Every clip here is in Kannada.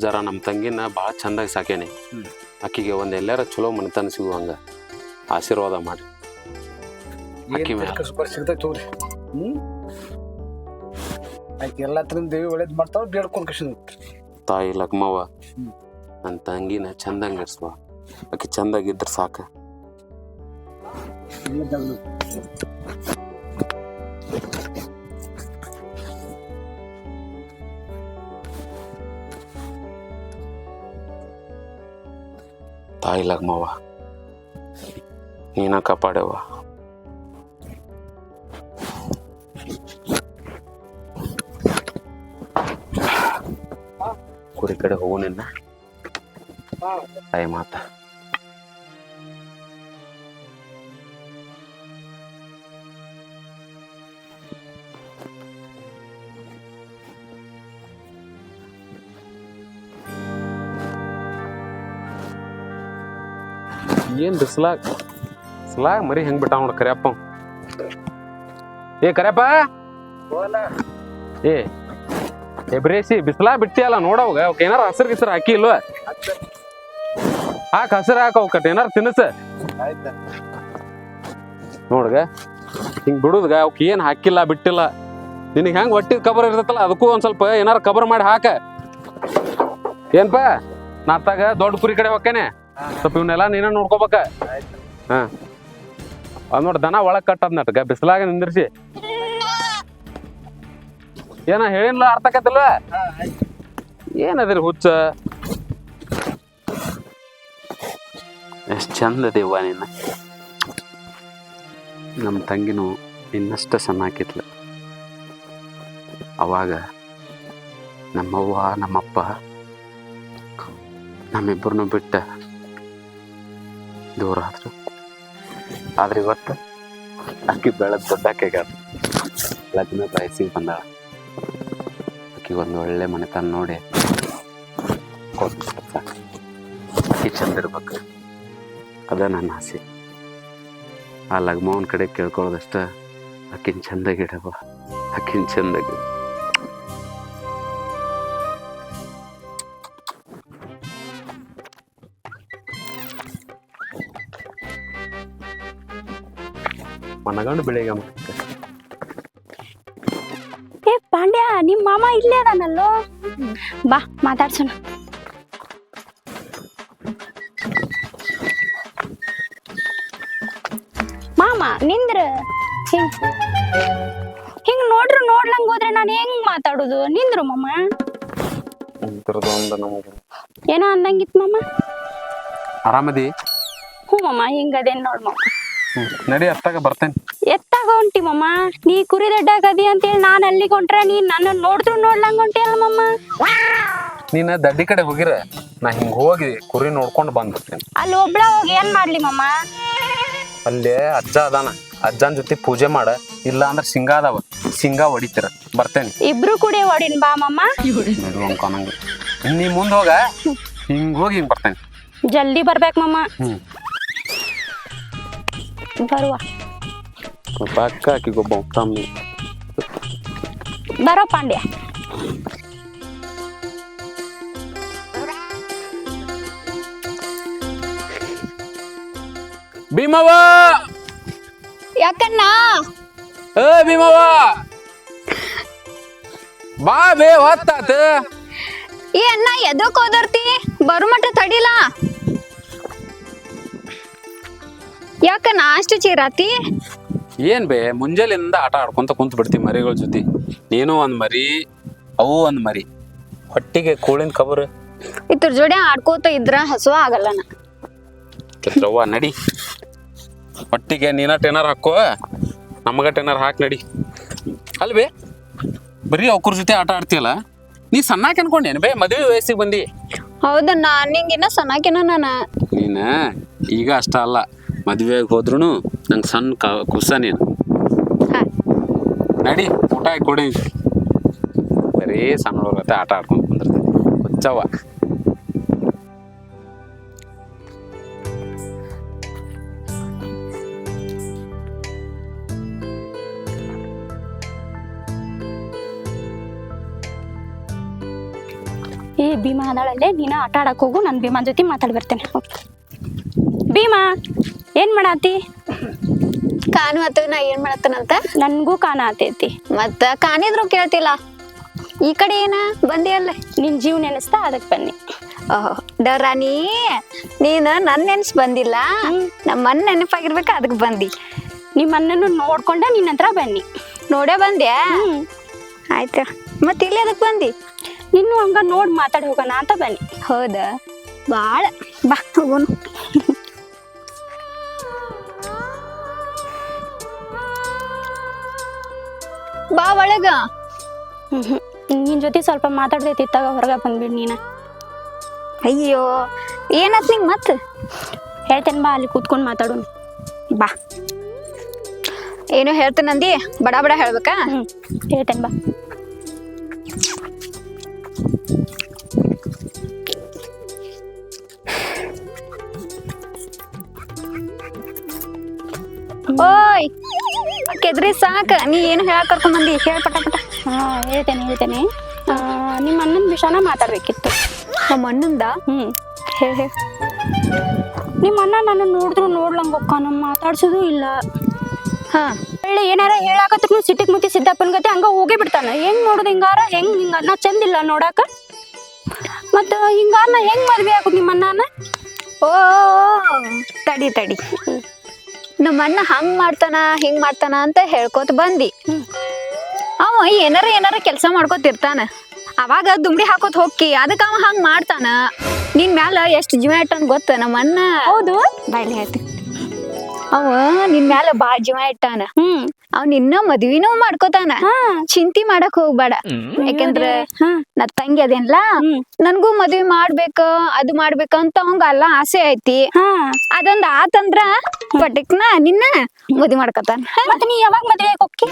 ಜರ ನಮ್ಮ ತಂಗಿನ ಭಾಳ ಚಂದಾಗಿ ಸಾಕೇನಿ. ಆಕಿಗೆ ಒಂದು ಎಲ್ಲಾರ ಚಲೋ ಮನೆತನ ಸಿಗುವಂಗ ಆಶೀರ್ವಾದ ಮಾಡಿ. ಅಕ್ಕಿ ಮೇಲೆ ಸಿಗ್ತೈತೆ ತೋರಿ. ಆಕೆ ಎಲ್ಲ ಥರದ ದೇವಿ ಒಳ್ಳೇದು ಮಾಡ್ತಾವ ಬೇಡ್ಕೊಂಡು ಕೃಷ್ಣ ತಾಯಿ ಲಕ್ಮವ್ವ ನನ್ನ ತಂಗಿನ ಚಂದಂಗೆ ಇರ್ಸುವ. ಆಕಿ ಚಂದಾಗಿದ್ರೆ ಸಾಕು. ತಾಯಿ ಲಗ್ಮವ್ವ ನೀನ ಕಾಪಾಡ್ಯವ್ವ. ಕುರಿ ಕಡೆ ಹೋಗು ನಿನ್ನ ತಾಯಿ ಮಾತ. ಏನ್ ಬಿಸ್ಲಾಗ ಮರಿ ಹೆಂಗ್ ಬಿಟ್ಟ ನೋಡ ಕರ್ಯಪ್ಪ. ಏ ಕರ್ಯಪ್ಪ, ಏ ಬ್ರೇಸಿ ಬಿಸ್ಲಾ ಬಿಟ್ಟಿಯಲ್ಲ ನೋಡವಾಗ ಅವಕ್ಕೆ ಏನಾರ ಹಸಿರು ಗಿಸ್ರು ಹಾಕಿ ಇಲ್ವ? ಹಾಕ ಹಸಿರು ಹಾಕ ಅವಕ್ಕ ಏನಾರ ತಿನ್ನಸ ನೋಡ್ಗ. ಹಿಂಗ್ ಬಿಡುದ್ಗ ಅವಕ್ಕೆ ಏನ್ ಹಾಕಿಲ್ಲ ಬಿಟ್ಟಿಲ್ಲ. ನಿನಗೆ ಹೆಂಗ್ ಹೊಟ್ಟಿದ ಕಬರ್ ಇರ್ತೈತಲ್ಲ ಅದಕ್ಕೂ ಒಂದ್ ಸ್ವಲ್ಪ ಏನಾರ ಕಬರ್ ಮಾಡಿ ಹಾಕ. ಏನ್ಪ ನಾತಾಗ ದೊಡ್ಡ ಕುರಿ ಕಡೆ ಹೋಗ್ಕೇನೆ, ಸ್ವಲ್ಪ ಇವನ್ನೆಲ್ಲ ನೀನ ನೋಡ್ಕೋಬೇಕ. ಹಾ ಅದ್ ನೋಡ್ ದನ ಒಳಗ್ ಕಟ್ಟದ್ ನಟ್ಗ ಬಿಸ್ಲಾಗ ನಿಂದಿರ್ಸಿ. ಏನ ಹೇಳಿನ್ಲ ಅರ್ಥಕತ್ತಿಲ್ವ? ಏನದ್ರಿ ಹುಚ್ಚ? ಎಷ್ಟ್ ಚಂದ ದೇವ್ವ ನಿನ್ನ. ನಮ್ಮ ತಂಗಿನೂ ಇನ್ನಷ್ಟ ಚೆನ್ನಾಕಿತ್ಲ. ಅವಾಗ ನಮ್ಮವ್ವ ನಮ್ಮಪ್ಪ ನಮ್ಮಿಬ್ಬರನ್ನು ಬಿಟ್ಟ ದೂರ ಆದ್ರು. ಆದ್ರೆ ಇವತ್ತು ಅಕ್ಕಿ ಬೆಳೆದ ದೊಡ್ಡಕ್ಕೆಗಾರ ಲಗ್ನ ಬಯಸಿಗೆ ಬಂದಾಳ. ಅಕ್ಕಿ ಒಂದು ಒಳ್ಳೆ ಮನೆತನ ನೋಡಿ ಅಕ್ಕಿ ಚಂದ ಇರ್ಬೇಕು, ಅದ ನನ್ನ ಆಸೆ. ಆ ಲಗ್ಮವನ ಕಡೆ ಕೇಳ್ಕೊಳ್ಳೋದಷ್ಟ ಅಕ್ಕಿನ ಚಂದಾಗಿಡವ, ಅಕ್ಕಿನ ಚಂದಾಗಿ. ಮನಗಂಡು ಬೆಳಿಗ್ಗೆ ಏ ಪಾಂಡ್ಯ, ನಿಮ್ಮ ಮಾಮ ಇಲ್ಲೇ ಅದಾನಲ್ಲೋ, ಬಾ ಮಾತಾಡ್ಸೋಣ. ಮಾಮ ನಿಂದ್ರ. ಹಿಂಗ್ ನೋಡ್ಲಂಗ್ ಹೋದ್ರೆ ನಾನು ಹೆಂಗ್ ಮಾತಾಡುದು? ನಿಂದ್ರು ಮಾಮ. ಏನೋ ಅಂದಂಗಿತ್ ಮಾಮ. ಆರಾಮದಿ? ಹ್ಞೂ ಮಾಮ, ಹಿಂಗದೇನ್ ನೋಡ್ ಮಾಮ. ನಡಿ ಅತ್ತಾಗ ಬರ್ತೇನೆ. ಎತ್ತಾಗ ಹೊಂಟಿ ಮಾಮ? ನೀ ಕುರಿ ದಡ್ಡಾಗದಿ ಅಂತೇಳಿ ನಾನ್ ಅಲ್ಲಿಗೆ ಹೊಂಟ್ರ ನೀನ್ ನನ್ನ ನೋಡ್ಲಂಗ್ ಹೊಂಟಿಯಲ್ಲ ಮಾಮ. ನೀನ ದಡ್ಡಿ ಕಡೆ ಹೋಗಿರ, ನಾ ಹಿಂಗ್ ಹೋಗಿ ಕುರಿ ನೋಡ್ಕೊಂಡು ಬಂದ್ಬಿಡ್ತೇನೆ. ಅಲ್ಲಿ ಒಬ್ಳ ಹೋಗಿ ಏನ್ ಮಾಡ್ಲಿ ಮಾಮ? ಅಲ್ಲೇ ಅಜ್ಜ ಅದಾನ, ಅಜ್ಜನ ಜೊತೆ ಪೂಜೆ ಮಾಡ. ಇಲ್ಲ ಅಂದ್ರೆ ಸಿಂಗ ಅದಾವ, ಸಿಂಗ ಹೊಡಿತೀರ. ಬರ್ತೇನೆ. ಇಬ್ರು ಕೂಡಿ ಹೊಡಿನ್ ಬಾ ಮಾಮ. ಅನ್ಕೊನಂಗ ನೀ ಮುಂದ್ ಹೋಗ, ಹಿಂಗ್ ಹೋಗಿ ಹಿಂಗ್ ಬರ್ತೇನೆ. ಜಲ್ದಿ ಬರ್ಬೇಕು ಮಾಮ. ಬರುವ ಪಕ್ಕ ಆಕಿ ಗೊಬ್ಬ ತಮ್ಮಿ ಬರೋ ಪಾಂಡ್ಯ. ಭೀಮವ್ವ, ಯಾಕಣ್ಣ? ಏ ಭೀಮವ್ವ ಬಾ ಬೇ, ಹೊತ್ತಾತ. ಏ ಅಣ್ಣ, ಎದಕ್ ಹೋದರ್ತಿ? ಬರು ಮಟ್ಟ ತಡಿಲ. ಯಾಕಣ್ಣ ಅಷ್ಟು ಚೀರಾತಿ? ಏನ್ ಬೇ, ಮುಂಜಾನೆಯಿಂದ ಆಟ ಆಡ್ಕೊಂತ ಕುಂತ ಬಿಡ್ತಿ ಮರಿಗಳ ಜೊತೆ. ನೀನು ಒಂದ್ ಮರಿ, ಅವು ಒಂದ್ ಮರಿ, ಹೊಟ್ಟಿಗೆ ಕೂಳಿನ ಕಬರ್. ಇದ್ರ ಜೋಡಿ ಆಡ್ಕೋತ ಇದ್ರ ಹಸುವ ಆಗಲ್ಲಣ್ಣ. ಅವ್ವ ನಡಿ, ಹೊಟ್ಟಿಗೆ ನೀನ ಟೇನರ್ ಹಾಕೋ, ನಮಗ ಟೇನರ್ ಹಾಕಿ ನಡಿ. ಅಲ್ವೇ ಬರೀ ಅವ್ರ ಜೊತೆ ಆಟ ಆಡ್ತೀಯಲ್ಲ, ನೀ ಸಣ್ಣಾಕ ಅನ್ಕೊಂಡೇನು ಬೇ? ಮದುವೆ ವಯಸ್ಸಿಗೆ ಬಂದಿ. ಹೌದಣ್ಣ, ನಿಂಗಿನ್ನ ಸಣ್ಣಾಕಿನ ನಾನು. ನೀನ ಈಗ ಅಷ್ಟ ಅಲ್ಲ, ಮದುವೆಗೆ ಹೋದ್ರು ನಂಗೆ ಸಣ್ಣ ಕುಸ ನೀನು. ನಡಿ ಊಟ ಹಾಕಿ ಕೊಡಿ. ಬರೀ ಸಣ್ಣ ಹುಡುಗರ ಆಟ ಆಡ್ಕೊಂಡು ಕುಂದಿರ್ತೈತಿ ಹುಚ್ಚವ್ವ. ಏ ಭೀಮಾ ಅದಾಳಲ್ಲೇ ನೀನು ಆಟ ಆಡಕ್ ಹೋಗು, ನಾನು ಭೀಮಾ ಜೊತೆ ಮಾತಾಡಿ ಬರ್ತೇನೆ. ಭೀಮಾ ಏನ್ ಮಾಡಾತಿ? ಕಾನು ಆತ ನಾ ಏನ್ ಮಾಡತ್ತನಂತ ನನ್ಗೂ ಕಾಣ ಆತೈತಿ. ಮತ್ತ ಕಾಣಿದ್ರು ಕೇಳ್ತಿಲ್ಲ. ಈ ಕಡೆ ಏನ ಬಂದಿ ಅಲ್ಲ? ನಿನ್ ಜೀವ ನೆನೆಸ್ತಾ ಅದಕ್ಕೆ ಬನ್ನಿ. ಓಹೋ ಡರಾಣಿ, ನೀನು ನನ್ ನೆನ್ಸ್ ಬಂದಿಲ್ಲ, ನಮ್ಮ ಮನ್ ನೆನಪಾಗಿರ್ಬೇಕ ಅದಕ್ ಬಂದಿ. ನಿಮ್ಮ ಅಣ್ಣನ್ನು ನೋಡ್ಕೊಂಡ ನಿನ್ನ ಹತ್ರ ಬನ್ನಿ. ನೋಡೇ ಬಂದ್ಯಾ? ಆಯ್ತು, ಮತ್ ಇಲ್ಲಿ ಅದಕ್ ಬಂದಿ? ನಿನ್ನು ಹಂಗ ನೋಡ್ ಮಾತಾಡಿ ಹೋಗೋಣ ಅಂತ ಬನ್ನಿ. ಹೌದಾ, ಬಾಳ ಬಾ ಹೋಗೋಣ. ಬಾ ಒಳಗ. ನಿನ್ ಜೊತೆ ಸ್ವಲ್ಪ ಮಾತಾಡ್ದೈತಿ, ಇತ್ತಾಗ ಹೊರಗ ಬಂದ್ಬಿಡ್ ನೀನ. ಅಯ್ಯೋ ಏನತ್ ನಿಂಗ್ ಮತ್? ಹೇಳ್ತೇನೆ ಬಾ, ಅಲ್ಲಿ ಕೂತ್ಕೊಂಡ್ ಮಾತಾಡೋಣ ಬಾ. ಏನೋ ಹೇಳ್ತೇನಂದಿ, ಬಡ ಬಡ ಹೇಳ್ಬೇಕಾ? ಹೇಳ್ತೇನೆ ಬಾ. ಓಯ್ ಕೆದ್ರಿ ಸಾಕ, ನೀ ಏನು ಹೇಳಕ್ ಕರ್ಕೊಂಡ್ ಬಂದಿ? ಹೇಳ್ ಪಟ ಪಟ. ಹೇಳ್ತೇನೆ. ನಿಮ್ಮ ಅಣ್ಣನ ವಿಷಯನ ಮಾತಾಡ್ಬೇಕಿತ್ತು. ನಮ್ಮ ಅಣ್ಣಂದ? ಹೇಳ. ನಿಮ್ಮ ಅಣ್ಣ ನನ್ನ ನೋಡಿದ್ರು ನೋಡ್ಲಂಗ ಒಕ್ಕಾನ, ಮಾತಾಡ್ಸೋದು ಇಲ್ಲ. ಹಾ, ಒಳ್ಳೆ ಏನಾರ ಹೇಳಾಕತ್ರು ಸಿಟ್ಟಿಗೆ ಮುತ್ತಿ ಸಿದ್ದಪ್ಪನ ಗತಿ ಹಂಗ ಹೋಗೇ ಬಿಡ್ತಾನ. ಹೆಂಗ್ ನೋಡುದು ಹಿಂಗಾರ? ಹೆಂಗ್ ನಿಂಗ ಅಣ್ಣ ಚಂದಿಲ್ಲ ನೋಡಾಕ? ಮತ್ತ ಹಿಂಗಾರ ನಾ ಹೆಂಗ್ ಮದ್ವೆ ಆಗುದು ನಿಮ್ಮ ಅಣ್ಣನ? ಓ ತಡಿ ತಡಿ, ನಮ್ಮ ಅಣ್ಣ ಹಂಗ್ ಮಾಡ್ತಾನ ಹಿಂಗ್ ಮಾಡ್ತಾನ ಅಂತ ಹೇಳ್ಕೊತ ಬಂದಿ. ಅವ ಏನಾರ ಕೆಲಸ ಮಾಡ್ಕೊತಿರ್ತಾನ, ಅವಾಗ ದುಮ್ಡಿ ಹಾಕೋತ್ ಹೋಗಿ ಅದಕ್ಕ ಅವ ಹಂಗ್ ಮಾಡ್ತಾನ. ನಿನ್ ಮ್ಯಾಲ ಎಷ್ಟ್ ಜೀವ ಇಟ್ಟಾನ ಗೊತ್ತ ನಮ್ಮ ಅಣ್ಣ? ಹೌದು, ಬಾಯ್ಲಿ ಹೇಳ್ತಿ. ಅವ ನಿನ್ ಮ್ಯಾಲ ಬಾಳ್ ಜೀವ ಇಟ್ಟಾನ. ಅವ್ನ ಇನ್ನ ಮದ್ವಿನೂ ಮಾಡ್ಕೋತಾನ. ಚಿಂತಿ ಮಾಡಕ್ ಹೋಗ್ಬೇಡ, ಯಾಕಂದ್ರ ನಾ ತಂಗಿ ಅದೇನ್ಲಾ, ನನ್ಗೂ ಮದ್ವಿ ಮಾಡ್ಬೇಕ ಅದು ಮಾಡ್ಬೇಕ ಅಂತ ಅವಂಗ ಎಲ್ಲ ಆಸೆ ಐತಿ. ಅದೊಂದ್ ಆತಂದ್ರ ಬಟ್ಟಿಕ್ನ ನಿನ್ನ ಮದ್ವಿ ಮಾಡ್ಕೊತಾನ. ಮತ್ತ ನೀ ಯಾವಾಗ ಮದ್ವೆ ಹೋಗಿ?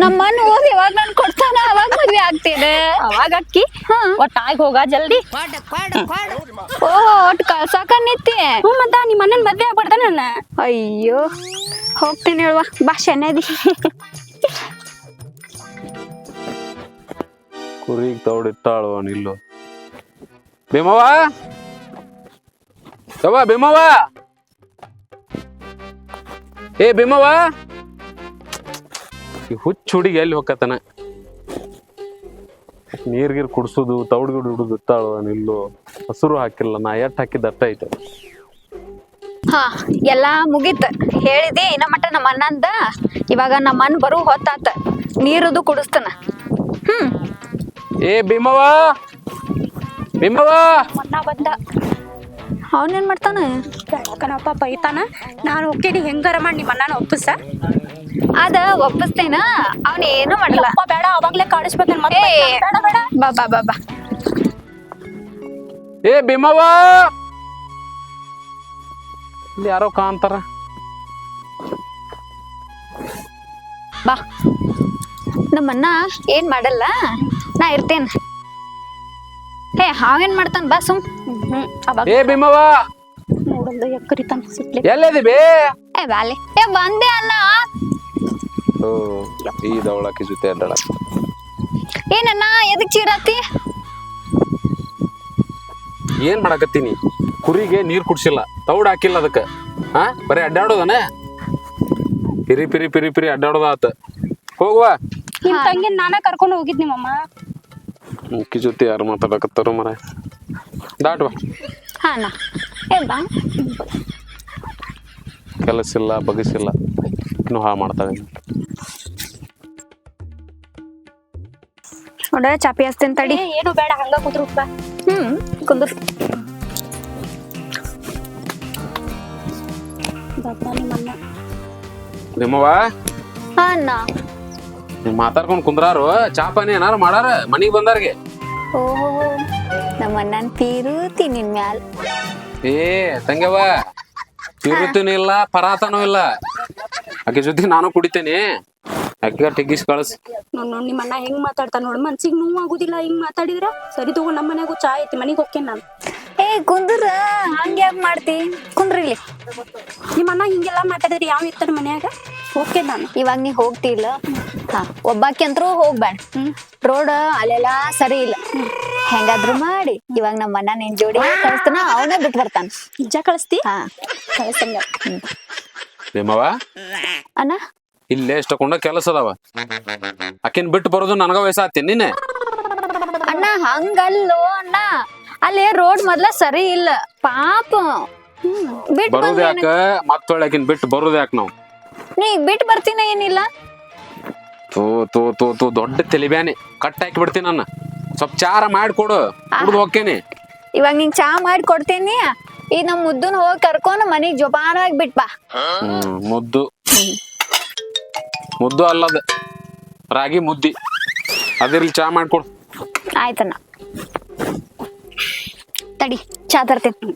ನಮ್ಮ ಅಣ್ಣ ಹೋಗಿ ಯಾವಾಗ ನನ್ ಕೊಡ್ತಾನ ಅವಾಗ ಮದ್ವೆ ಆಗ್ತೇನೆ. ಅವಾಗ ಅಕ್ಕಿ ಒಟ್ಟ ಆಗಿ ಹೋಗ ಜಲ್ದಿ. ಓ ಒಟ್ ಕಳ್ಸಾಕ ನಿತ್ತಿ. ಮತ್ತ ನಿಮ್ಮ ಅಣ್ಣನ್ ಮದ್ವೆ ಆಗ್ಬಿಡ್ತಾನ ನನ್ನ. ಅಯ್ಯೋ ಹೋಗ್ತೇನೆ ಹೇಳುವ, ಬಾ ಶನದಿ. ಕುರಿಗ್ ತೌಡಿಟ್ಟಾಳು ನಿಲ್ಲು. ಭೀಮವ್ವ, ಯವ್ವ ಭೀಮವ್ವ, ಏ ಭೀಮವ್ವ. ಈ ಹುಚ್ಚ ಹುಡುಗಿ ಎಲ್ಲಿ ಹೋಗತನ? ನೀರ್ಗೀರ್ ಕುಡ್ಸುದು, ತೌಡ್ಗಿಡ್ ಹಿಡುದು ಇಟ್ಟಾಳು ನಿಲ್ಲು. ಹಸುರು ಹಾಕಿಲ್ಲ, ನಾ ಎಟ್ ಹಾಕಿದ ಅಟ್ಟ ಐತೆ. ಹಾ, ಎಲ್ಲಾ ಮುಗೀತ. ಹೇಳಿದೆ ಇನ್ನ ಮಟ್ಟ ನಮ್ಮ ಅಣ್ಣಂದ. ಇವಾಗ ನಮ್ಮ ಅಣ್ಣ ಬರು ಹೊತ್ತಾತ, ನೀರುದು ಕುಡಿಸ್ತಾನ. ಏ ಭೀಮವ್ವ, ಭೀಮವ್ವ. ಅಣ್ಣ ಬಂದ. ಅವನೇನ್ ಮಾಡ್ತಾನ? ಕಣಪ್ಪ ಬೈತಾನ. ನಾನು ಹೋಗ್ತೀನಿ, ಹೆಂಗಾರ ಮಾಡಿ ನಿಮ್ಮ ಅಣ್ಣನ ಒಪ್ಪಿಸ. ಅದ ಒಪ್ಪಿಸ್ತೇನ, ಅವನ ಏನು ಮಾಡಲ್ಲ. ಬೇಡ, ಅವಾಗ್ಲೇ ಕಾಡಿಸ್ಬೇಕು. ಬೇಡ ಬೇಡ, ಬಾ ಬಾ ಬಾ ಬಾ. ಏ ಭೀಮವ್ವ, ಇಲ್ಲಿ ಯಾರೋ ಕಾಂತಾರ. ಬಾ, ನಮ್ಮಣ್ಣ ಏನ್ ಮಾಡಲ್ಲ, ನಾ ಇರ್ತೇನ. ಹೇ ಹಾವೇನ್ ಮಾಡ್ತಾನ? ಬಾ ಸುಮ್. ಏ ಭೀಮವ್ವ, ನೋಡಲ್ದು ಎಕ್ಕರಿತಾನ ಸಿಟ್ಲಿ. ಎಲ್ಲಿದಿ ಬೇ? ಏ ಬಾಲೆ, ಏ ಬಂದೆ ಅಲ್ಲ. ಓ, ಈ ದವಳಕಿ ಜೊತೆ ಅಡ್ಡಾಡ. ಏನಣ್ಣ ಎದಕ್ ಚೀರಾತಿ? ಏನ್ ಮಾಡಕತ್ತೀನಿ? ಕುರಿಗೆ ನೀರ್ ಕುಡ್ಸಿಲ್ಲ, ತೌಡ್ ಹಾಕಿಲ್ಲ ಅದಕ್ಕ. ಹಾ, ಬರೀ ಅಡ್ಡಾಡೋದನ? ಪಿರಿ ಪಿರಿ ಪಿರಿ ಪಿರಿ ಅಡ್ಡಾಡೋದ ಆತ. ಹೋಗುವ. ನಿಮ್ ತಂಗಿ ನಾನ ಕರ್ಕೊಂಡು ಹೋಗಿದ್ ನಿಮ್ಮಮ್ಮ. ಅಕ್ಕಿ ಜೊತೆ ಯಾರು ಮಾತಾಡಕತ್ತಾರ ಮರ. ದಾಟ್ವಾ. ಹಾ ಅಣ್ಣ, ಏ ಬಾ. ಕೆಲಸ ಇಲ್ಲ, ಬಗಸಿಲ್ಲ, ಇನ್ನು ಹಾಳು ಮಾಡ್ತಾಳೆ. ನೋಡ ಚಾಪಿ ಹಚ್ತೇನೆ ತಡಿ. ಏನು ಬೇಡ, ಹಂಗ ಕುದ್ರು ಬಾ. ಕುಂದ್ರು. ನಿಮ್ಮಣ್ಣ. ನಿಮ್ಮವ್ವ ಹಾ ಅಣ್ಣ. ನೀವ್ ಮಾತಾಡ್ಕೊಂಡ್ ಕುಂದ್ರಾರು, ಚಾಪಾನಿ ಏನಾರು ಮಾಡಾರ ಮನಿಗ್ ಬಂದಾರ್ಗೆ. ಓಹೋ, ನಮ್ಮ ಅಣ್ಣನ್ ತೀರುತಿ ನಿನ್ ಮ್ಯಾಲ. ಏ ತಂಗ್ಯವ್ವ, ತಿರುತಿನೂ ಇಲ್ಲ, ಪರಾತನೂ ಇಲ್ಲ. ಆಕೆ ಜೊತೆ ನಾನು ಕುಡಿತೇನೆ. ಅಕ್ಕ ಟೆಗ್ಗಿಸ್ ಕಳಸ್. ನೋಡ್ ನಿಮ್ಮಣ್ಣ ಹೆಂಗ್ ಮಾತಾಡ್ತಾನ ನೋಡ್, ಮನ್ಸಿಗೆ ನೋವು ಆಗುದಿಲ್ಲ ಹಿಂಗ್ ಮಾತಾಡಿದ್ರ. ಸರಿ ತಗೋ, ನಮ್ಮ ಮನ್ಯಾಗೂ ಚಾ ಐತಿ, ಮನಿಗ್ ಹೋಗ್ತೇನೆ ನಾನು. ಏ ಕುಂದ್ರ, ಹಂಗ ಯಾಕೆ ಮಾಡ್ತಿ? ಕುಂದ್ರಿಲಿ. ನಿಮ್ಮಣ್ಣ ಹಿಂಗೆಲ್ಲ ಮಾತಾಡಿದ್ರಿ ಯಾವ ಇರ್ತಾರ ಮನ್ಯಾಗ? ಹೋಗ್ತೇನೆ ನಾನು. ಇವಾಗ ನೀ ಹೋಗ್ತಿಲ್ಲ. ಹಾ, ಒಬ್ಬಾಕಿ ಅಂತರೂ ಹೋಗ್ಬೇಡ. ರೋಡ್ ಅಲ್ಲೆಲ್ಲ ಸರಿ ಇಲ್ಲ. ಹೆಂಗಾದ್ರು ಮಾಡಿ ಇವಾಗ ನಮ್ಮ ಅಣ್ಣ ನಿನ್ ಜೋಡಿ ಕಳಿಸ್ತಾನ, ಅವನೇ ಬಿಟ್ಟು ಬರ್ತಾನ. ನಿಜ ಕಳಿಸ್ತಿ? ಹಾ ಕಳಿಸಂಗ. ನಿಮ್ಮವ ಅಣ್ಣ ಇಲ್ಲೇ ಇಷ್ಟಕೊಂಡ ಕೆಲಸ ಅದಾವ. ಆಕಿನ್ ಬಿಟ್ಟು ಬರೋದು ನನಗ ವಯಸ್ಸಾತೀನಿ ನೀನೆ. ಅಣ್ಣ ಹಂಗಲ್ಲೋ ಅಣ್ಣ, ಅಲ್ಲಿ ರೋಡ್ ಮೊದ್ಲ ಸರಿ ಇಲ್ಲ ಪಾಪ. ಬಿಟ್ಟು ಬರೋದು ಯಾಕ ಮತ್ತೊಳ್ಳೆ ಆಕಿನ್ ಬಿಟ್ಟು ಬರೋದು ಯಾಕ ನಾವು? ನೀ ಬಿಟ್ಟು ಬರ್ತೀನ ಏನಿಲ್ಲ. ತೋ ತೋ ತೋ ತೋ ದೊಡ್ಡ ತಲಿಬ್ಯಾನಿ ಕಟ್ ಹಾಕಿ ಬಿಡ್ತೀನಿ ನನ್ನ. ಸ್ವಲ್ಪ ಚಾರ ಮಾಡಿಕೊಡು, ಕುಡ್ದು ಹೋಗ್ತೇನೆ. ಇವಾಗ ನಿಂಗ್ ಚಾ ಮಾಡಿ ಕೊಡ್ತೇನಿ. ಈ ನಮ್ ಮುದ್ದನ್ ಹೋಗಿ ಕರ್ಕೊಂಡು ಮನಿಗ್ ಜೋಪಾನಾಗಿ ಬಿಟ್ ಬಾ. ಮುದ್ದು ಮುದ್ದು ಅಲ್ಲದ ರಾಗಿ ಮುದ್ದಿ ಅದಿರ್ಲಿ, ಚಾ ಮಾಡ್ಕೊಡು. ಆಯ್ತಣ್ಣ, ತಡಿ ಚಾ ತರ್ತೇನೆ.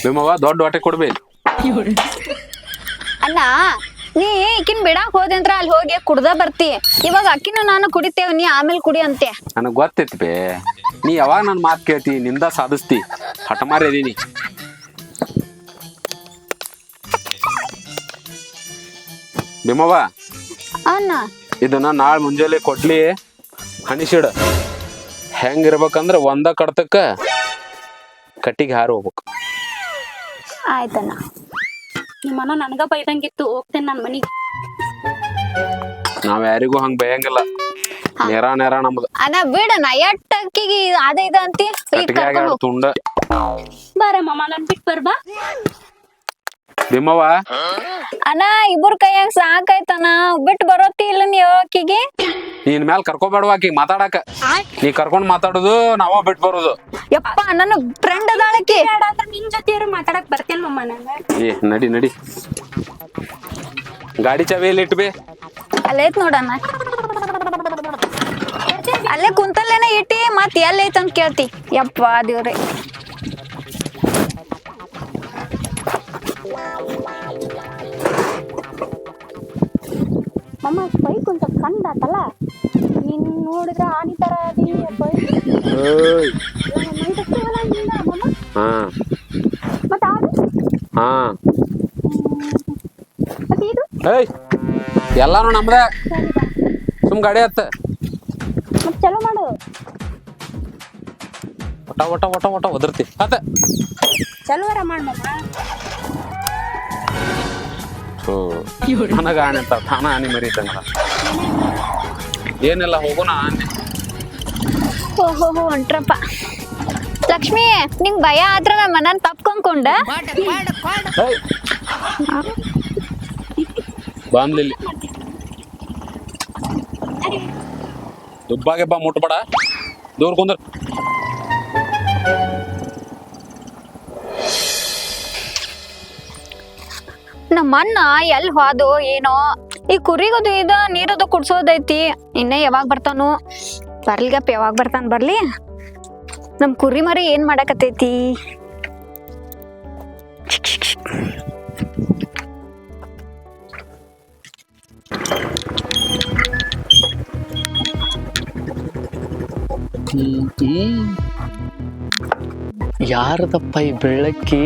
ನಿಮ್ಮವ್ವ ದೊಡ್ಡ ಹೊಟ್ಟೆ ಕೊಡ್ಬೇಕು. ಅಣ್ಣ ನೀ ಈಕಿನ್ ಬಿಡಾಕ್ ಹೋದೆ ಅಂದ್ರ ಅಲ್ಲಿ ಹೋಗಿ ಕುಡ್ದ ಬರ್ತಿ. ಇವಾಗ ಅಕ್ಕಿನ ನಾನು ಕುಡಿತೇವ, ನೀ ಆಮೇಲೆ ಕುಡಿ ಅಂತೆ. ನನಗ್ ಗೊತ್ತೈತಿ ಬೇ, ನೀ ಯಾವಾಗ ನನ್ ಮಾತು ಕೇಳ್ತಿ ನಿಂದ ಸಾಧಿಸ್ತಿ. ಹಠಮಾರಿ ಅದೀನಿ. ನಿಮ್ಮವ್ವ ಅಣ್ಣ ಇದನ್ನ ನಾಳೆ ಮುಂಜಾನೆ ಕೊಡ್ಲಿ ಹಣಿಸಿಡ. ಹೆಂಗಿರ್ಬೇಕಂದ್ರ ಒಂದ ಕಡ್ತಕ್ಕ ಕಟ್ಟಿಗೆ ಹಾರಿ ಹೋಗ್ಬೇಕು. ಆಯ್ತಣ್ಣ. ನಿಮ್ಮಣ್ಣ ನನಗ ಬೈದಂಗಿತ್ತು, ಹೋಗ್ತೇನೆ ನನ್ನ ಮನಿಗೆ. ನಾವ್ ಯಾರಿಗೂ ಹಂಗ ಬೈಯಂಗಿಲ್ಲ, ನೇರ ನೇರ ನಮ್ದು. ಅಣ್ಣ ಬಿಡಣ್ಣ, ಎಟ್ಟ ಅಕ್ಕಿಗೆ ಅದ ಇದ ಅಂತಿ. ಈಗ ಕಟ್ಟಿಗೆ ಕರ್ಕೊಂಡ್ ಹೋಗ್. ತುಂಡ ಬಾರ ಮಾಮ, ನನ್ ಬಿಟ್ಟು ಬರ್ಬಾ. ನಿಮ್ಮವ್ವ ಅಣ್ಣ ಇಬ್ಬರ ಕೈಯಾಗ ಸಾಕಾಯ್ತಣ್ಣ, ಬಿಟ್ಟು ಬರೋತಿ ಇಲ್ಲ ನೀ ಅಕ್ಕಿಗೆ. ನೀನ್ ಮ್ಯಾಲ ಕರ್ಕೊಬೇಡವ ಆಕಿಗೆ ಮಾತಾಡಕ. ನೀ ಕರ್ಕೊಂಡ್ ಮಾತಾಡುದು, ನಾವ ಬಿಟ್ಟು ಬರುದು. ಯಪ್ಪ ನನ್ನ ಫ್ರೆಂಡ್ ಅದಾಳಕಿ. ನಿನ್ ಜೊತೆ ಮಾತಾಡಕ್ ಬರ್ತೇನೆ ಮಮ್ಮ ನಾನು. ಏ ನಡಿ ನಡಿ, ಗಾಡಿ ಚಾವಿ ಎಲ್ಲಿ ಇಟ್ಬೇ? ಅಲ್ಲೈತ್ ನೋಡಣ್ಣ, ಅಲ್ಲೇ ಕುಂತಲ್ಲೇನ ಇಟ್ಟಿ ಮತ್ ಎಲ್ಲೈತ್ ಅಂತ ಕೇಳ್ತಿ. ಯಪ್ಪ ದೇವ್ರೆ. ಮಮ್ಮ ಬೈಕ್ ಒಂದ್ ಸ್ವಲ್ಪ ಸಣ್ಣದಾತಲ್ಲ, ನೀನ್ ನೋಡಿದ್ರೆ ಆನಿ ತರ ಅದಿ ಬೈಕ್. ಹಾ ಮತ್ತೆ ಆಡು ಹಾ ಮತ್ತೆ ಇದು ಏಯ್ ಎಲ್ಲಾನು ನಮ್ದ. ಸುಮ್ ಗಾಡಿ ಹತ್ತ ಮತ್ತೆ ಚಲೋ ಮಾಡು. ಒಟ ಒಟ ಒಟ ಒಟ ಒದರ್ತಿ ಹತ್ತ. ಚಲೋರ ಮಾಡ್ ಮಮ್ಮ. ನನಗ ಆನೆ ಅಂತ ತಾನ ಆನೆ ಮರಿತಂಗ. ಏನೆಲ್ಲ ಹೋಗೋಣ ಆನೆ. ಓಹೋ ಹೊಂಟ್ರಪ್ಪ. ಲಕ್ಷ್ಮಿ ನಿಂಗ್ ಭಯ ಆದ್ರ ನಮ್ಮ ಮನನ್ ತಪ್ಕೊಂಡ ಬಂದ್ಲಿಲ್ಲಿ ದುಬ್ಬಾಗೆ ಬಾ, ಮುಟ್ಬೇಡ, ದೂರ ಕುಂದ್ರ. ನಮ್ಮ ಅಣ್ಣ ಎಲ್ ಹೋದು ಏನೋ. ಈ ಕುರಿಗದು ಇದ ನೀರದು ಕುಡ್ಸೋದೈತಿ. ಇನ್ನ ಯಾವಾಗ ಬರ್ತಾನು? ಬರ್ಲಿಗಪ್ಪ, ಯಾವಾಗ ಬರ್ತಾನ ಬರ್ಲಿ. ನಮ್ ಕುರಿ ಮರಿ ಏನ್ ಮಾಡಕತ್ತೈತಿ? ಯಾರದಪ್ಪ ಈ ಬೆಳ್ಳಕ್ಕಿ?